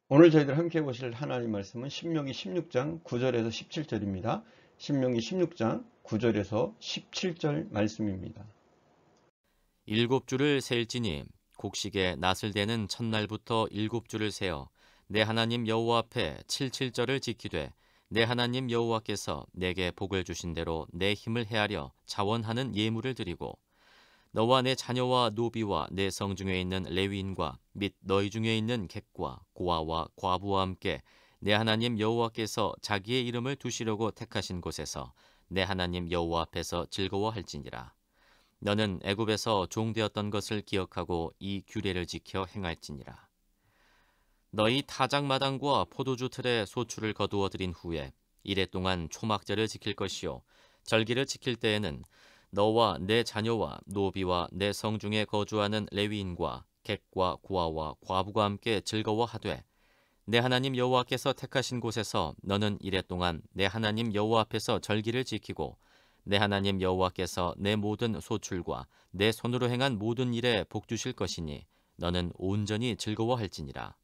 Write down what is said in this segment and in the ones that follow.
오늘 저희들 함께 보실 하나님 말씀은 신명기 16장 9절에서 17절입니다. 신명기 16장 9절에서 17절 말씀입니다. 일곱 줄을 셀지니 곡식에 낫을 대는 첫날부터 일곱 줄을 세어 내 하나님 여호와 앞에 칠칠절을 지키되 내 하나님 여호와께서 내게 복을 주신 대로 내 힘을 헤아려 자원하는 예물을 드리고 너와 내 자녀와 노비와 내 성중에 있는 레위인과 및 너희 중에 있는 객과 고아와 과부와 함께 내 하나님 여호와께서 자기의 이름을 두시려고 택하신 곳에서 내 하나님 여호와 앞에서 즐거워할지니라. 너는 애굽에서 종되었던 것을 기억하고 이 규례를 지켜 행할지니라. 너희 타작마당과 포도주 틀에 소출을 거두어 들인 후에 이래 동안 초막절을 지킬 것이요 절기를 지킬 때에는 너와 내 자녀와 노비와 내 성중에 거주하는 레위인과 객과 고아와 과부가 함께 즐거워하되 내 하나님 여호와께서 택하신 곳에서 너는 이래 동안 내 하나님 여호와 앞에서 절기를 지키고 내 하나님 여호와께서 내 모든 소출과 내 손으로 행한 모든 일에 복 주실 것이니 너는 온전히 즐거워할지니라.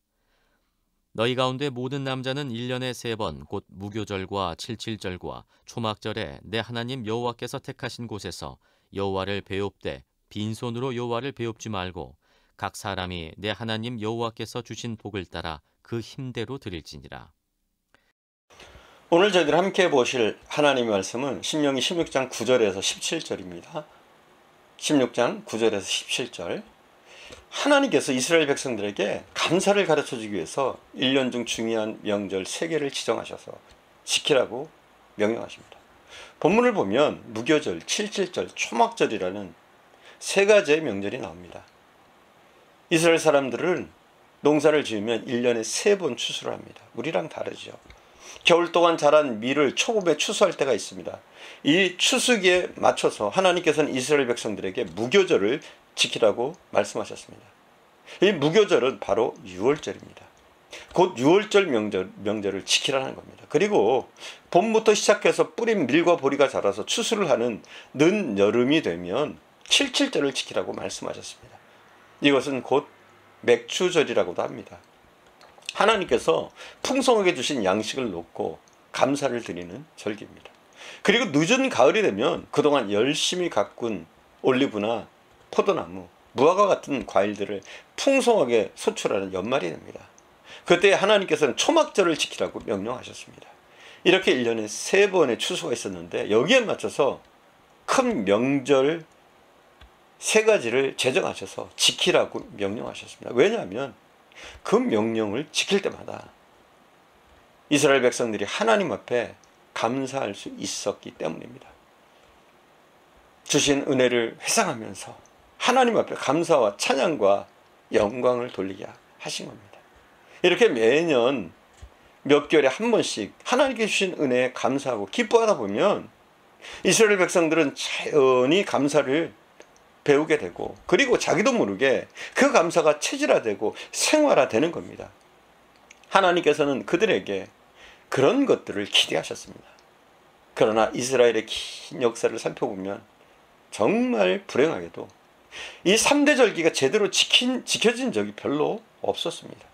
너희 가운데 모든 남자는 1년에 3번 곧 무교절과 칠칠절과 초막절에 내 하나님 여호와께서 택하신 곳에서 여호와를 배웁되 빈손으로 여호와를 배웁지 말고 각 사람이 내 하나님 여호와께서 주신 복을 따라 그 힘대로 드릴지니라. 오늘 저희들 함께 보실 하나님의 말씀은 신명기 16장 9절에서 17절입니다. 16장 9절에서 17절. 하나님께서 이스라엘 백성들에게 감사를 가르쳐주기 위해서 1년 중 중요한 명절 3개를 지정하셔서 지키라고 명령하십니다. 본문을 보면 무교절, 칠칠절, 초막절이라는 3가지의 명절이 나옵니다. 이스라엘 사람들은 농사를 지으면 1년에 3번 추수를 합니다. 우리랑 다르죠. 겨울 동안 자란 밀을 초봄에 추수할 때가 있습니다. 이 추수기에 맞춰서 하나님께서는 이스라엘 백성들에게 무교절을 지키라고 말씀하셨습니다. 이 무교절은 바로 유월절입니다. 곧 유월절 명절을 지키라는 겁니다. 그리고 봄부터 시작해서 뿌린 밀과 보리가 자라서 추수를 하는 늦여름이 되면 칠칠절을 지키라고 말씀하셨습니다. 이것은 곧 맥추절이라고도 합니다. 하나님께서 풍성하게 주신 양식을 놓고 감사를 드리는 절기입니다. 그리고 늦은 가을이 되면 그동안 열심히 가꾼 올리브나 포도나무, 무화과 같은 과일들을 풍성하게 소출하는 연말이 됩니다. 그때 하나님께서는 초막절을 지키라고 명령하셨습니다. 이렇게 1년에 3번의 추수가 있었는데 여기에 맞춰서 큰 명절 3가지를 제정하셔서 지키라고 명령하셨습니다. 왜냐하면 그 명령을 지킬 때마다 이스라엘 백성들이 하나님 앞에 감사할 수 있었기 때문입니다. 주신 은혜를 회상하면서 하나님 앞에 감사와 찬양과 영광을 돌리게 하신 겁니다. 이렇게 매년 몇 개월에 한 번씩 하나님께 주신 은혜에 감사하고 기뻐하다 보면 이스라엘 백성들은 자연히 감사를 배우게 되고 그리고 자기도 모르게 그 감사가 체질화되고 생활화되는 겁니다. 하나님께서는 그들에게 그런 것들을 기대하셨습니다. 그러나 이스라엘의 긴 역사를 살펴보면 정말 불행하게도 이 3대 절기가 제대로 지켜진 적이 별로 없었습니다.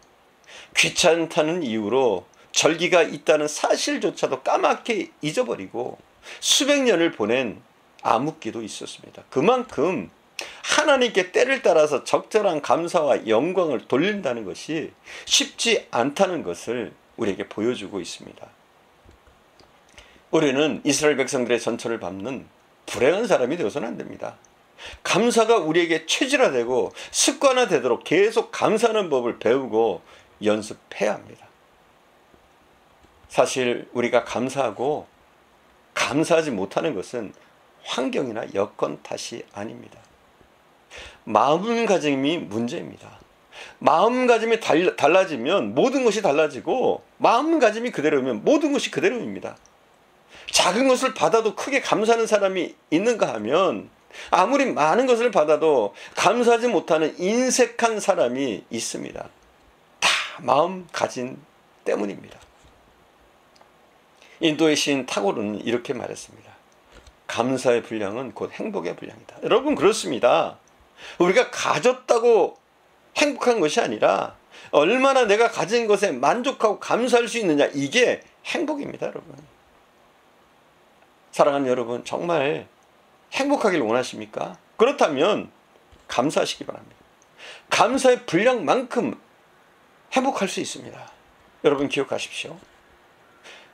귀찮다는 이유로 절기가 있다는 사실조차도 까맣게 잊어버리고 수백 년을 보낸 암흑기도 있었습니다. 그만큼 하나님께 때를 따라서 적절한 감사와 영광을 돌린다는 것이 쉽지 않다는 것을 우리에게 보여주고 있습니다. 우리는 이스라엘 백성들의 전철을 밟는 불행한 사람이 되어서는 안 됩니다. 감사가 우리에게 체질화되고 습관화되도록 계속 감사하는 법을 배우고 연습해야 합니다. 사실 우리가 감사하고 감사하지 못하는 것은 환경이나 여건 탓이 아닙니다. 마음가짐이 문제입니다. 마음가짐이 달라지면 모든 것이 달라지고 마음가짐이 그대로면 모든 것이 그대로입니다. 작은 것을 받아도 크게 감사하는 사람이 있는가 하면 아무리 많은 것을 받아도 감사하지 못하는 인색한 사람이 있습니다. 다 마음가짐 때문입니다. 인도의 시인 타고르는 이렇게 말했습니다. 감사의 분량은 곧 행복의 분량이다. 여러분 그렇습니다. 우리가 가졌다고 행복한 것이 아니라 얼마나 내가 가진 것에 만족하고 감사할 수 있느냐, 이게 행복입니다, 여러분. 사랑하는 여러분, 정말 행복하길 원하십니까? 그렇다면 감사하시기 바랍니다. 감사의 분량만큼 행복할 수 있습니다. 여러분 기억하십시오.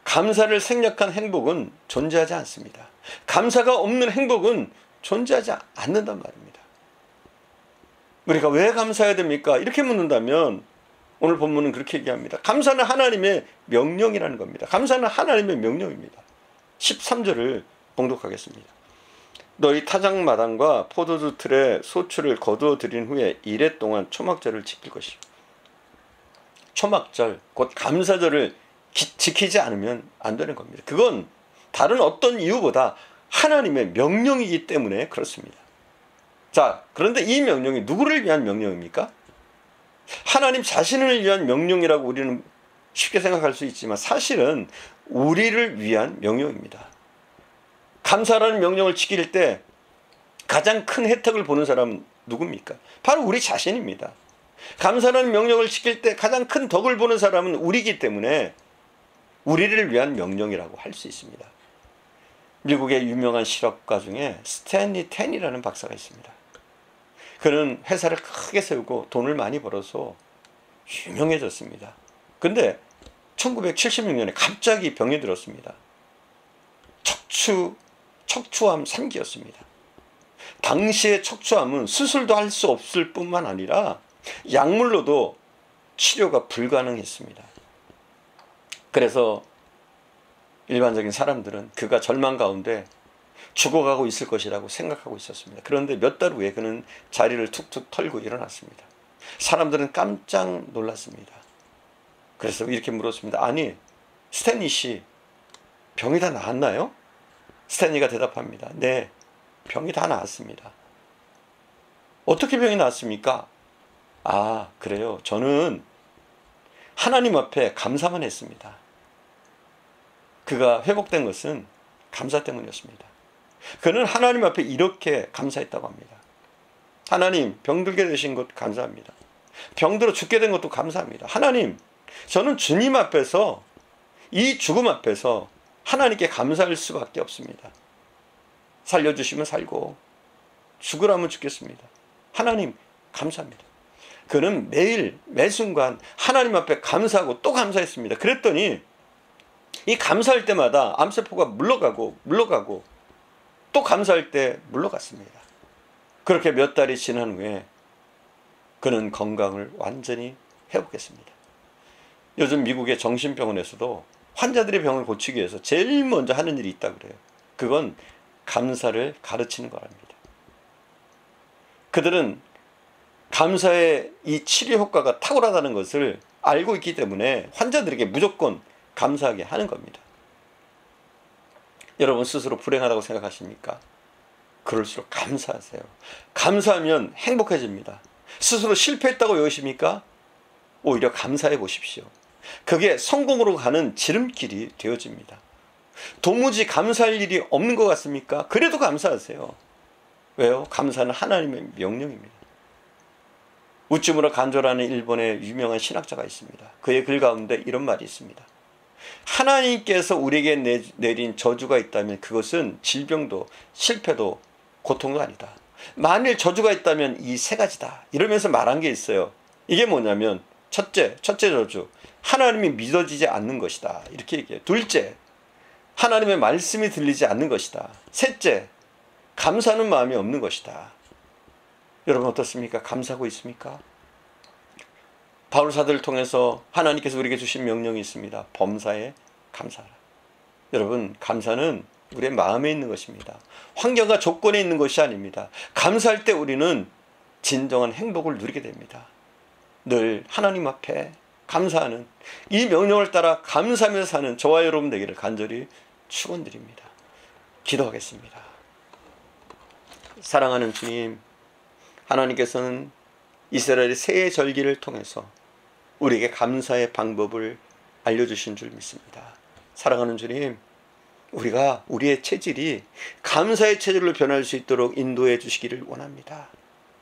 감사를 생략한 행복은 존재하지 않습니다. 감사가 없는 행복은 존재하지 않는단 말입니다. 우리가 왜 감사해야 됩니까? 이렇게 묻는다면 오늘 본문은 그렇게 얘기합니다. 감사는 하나님의 명령이라는 겁니다. 감사는 하나님의 명령입니다. 13절을 봉독하겠습니다. 너희 타작마당과 포도주 틀에 소출을 거두어 들인 후에 이래 동안 초막절을 지킬 것이요. 초막절, 곧 감사절을 지키지 않으면 안 되는 겁니다. 그건 다른 어떤 이유보다 하나님의 명령이기 때문에 그렇습니다. 자, 그런데 이 명령이 누구를 위한 명령입니까? 하나님 자신을 위한 명령이라고 우리는 쉽게 생각할 수 있지만 사실은 우리를 위한 명령입니다. 감사라는 명령을 지킬 때 가장 큰 혜택을 보는 사람은 누굽니까? 바로 우리 자신입니다. 감사라는 명령을 지킬 때 가장 큰 덕을 보는 사람은 우리이기 때문에 우리를 위한 명령이라고 할 수 있습니다. 미국의 유명한 실업가 중에 스탠리 텐이라는 박사가 있습니다. 그는 회사를 크게 세우고 돈을 많이 벌어서 유명해졌습니다. 근데 1976년에 갑자기 병이 들었습니다. 척추암 3기였습니다. 당시의 척추암은 수술도 할 수 없을 뿐만 아니라 약물로도 치료가 불가능했습니다. 그래서 일반적인 사람들은 그가 절망 가운데 죽어가고 있을 것이라고 생각하고 있었습니다. 그런데 몇 달 후에 그는 자리를 툭툭 털고 일어났습니다. 사람들은 깜짝 놀랐습니다. 그래서 이렇게 물었습니다. 아니, 스탠리 씨, 병이 다 나았나요? 스탠리가 대답합니다. 네, 병이 다 나았습니다. 어떻게 병이 나았습니까? 아, 그래요. 저는 하나님 앞에 감사만 했습니다. 그가 회복된 것은 감사 때문이었습니다. 그는 하나님 앞에 이렇게 감사했다고 합니다. 하나님, 병들게 되신 것 감사합니다. 병들어 죽게 된 것도 감사합니다. 하나님, 저는 주님 앞에서, 이 죽음 앞에서 하나님께 감사할 수밖에 없습니다. 살려주시면 살고 죽으라면 죽겠습니다. 하나님, 감사합니다. 그는 매일 매순간 하나님 앞에 감사하고 또 감사했습니다. 그랬더니 이 감사할 때마다 암세포가 물러가고 또 감사할 때 물러갔습니다. 그렇게 몇 달이 지난 후에 그는 건강을 완전히 회복했습니다. 요즘 미국의 정신병원에서도 환자들의 병을 고치기 위해서 제일 먼저 하는 일이 있다고 그래요. 그건 감사를 가르치는 거랍니다. 그들은 감사의 이 치료 효과가 탁월하다는 것을 알고 있기 때문에 환자들에게 무조건 감사하게 하는 겁니다. 여러분 스스로 불행하다고 생각하십니까? 그럴수록 감사하세요. 감사하면 행복해집니다. 스스로 실패했다고 여기십니까? 오히려 감사해 보십시오. 그게 성공으로 가는 지름길이 되어집니다. 도무지 감사할 일이 없는 것 같습니까? 그래도 감사하세요. 왜요? 감사는 하나님의 명령입니다. 우찌무라 간조라는 일본의 유명한 신학자가 있습니다. 그의 글 가운데 이런 말이 있습니다. 하나님께서 우리에게 내린 저주가 있다면 그것은 질병도 실패도 고통도 아니다. 만일 저주가 있다면 이 세 가지다. 이러면서 말한 게 있어요. 이게 뭐냐면 첫째 저주, 하나님이 믿어지지 않는 것이다. 이렇게 얘기해요. 둘째, 하나님의 말씀이 들리지 않는 것이다. 셋째, 감사하는 마음이 없는 것이다. 여러분 어떻습니까? 감사하고 있습니까? 바울 사도를 통해서 하나님께서 우리에게 주신 명령이 있습니다. 범사에 감사하라. 여러분 감사는 우리의 마음에 있는 것입니다. 환경과 조건에 있는 것이 아닙니다. 감사할 때 우리는 진정한 행복을 누리게 됩니다. 늘 하나님 앞에 감사하는 이 명령을 따라 감사하며 사는 저와 여러분 되기를 간절히 축원드립니다. 기도하겠습니다. 사랑하는 주님, 하나님께서는 이스라엘의 새해 절기를 통해서 우리에게 감사의 방법을 알려주신 줄 믿습니다. 사랑하는 주님, 우리의 체질이 감사의 체질로 변할 수 있도록 인도해 주시기를 원합니다.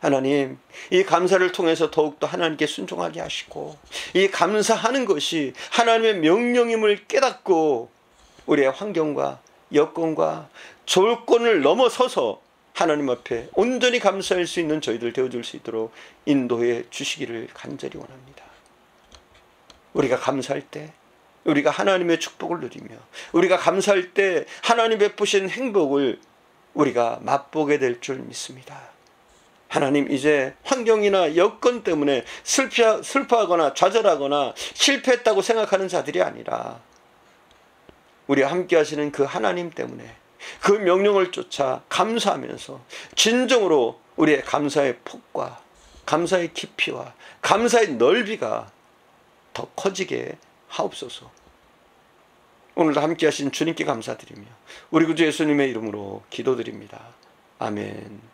하나님, 이 감사를 통해서 더욱더 하나님께 순종하게 하시고, 이 감사하는 것이 하나님의 명령임을 깨닫고 우리의 환경과 여건과 조건을 넘어서서 하나님 앞에 온전히 감사할 수 있는 저희들 되어줄 수 있도록 인도해 주시기를 간절히 원합니다. 우리가 감사할 때 우리가 하나님의 축복을 누리며, 우리가 감사할 때 하나님 베푸신 행복을 우리가 맛보게 될 줄 믿습니다. 하나님, 이제 환경이나 여건 때문에 슬퍼하거나 좌절하거나 실패했다고 생각하는 자들이 아니라 우리와 함께 하시는 그 하나님 때문에 그 명령을 쫓아 감사하면서 진정으로 우리의 감사의 폭과 감사의 깊이와 감사의 넓이가 더 커지게 하옵소서. 오늘도 함께 하신 주님께 감사드리며 우리 구주 예수님의 이름으로 기도드립니다. 아멘.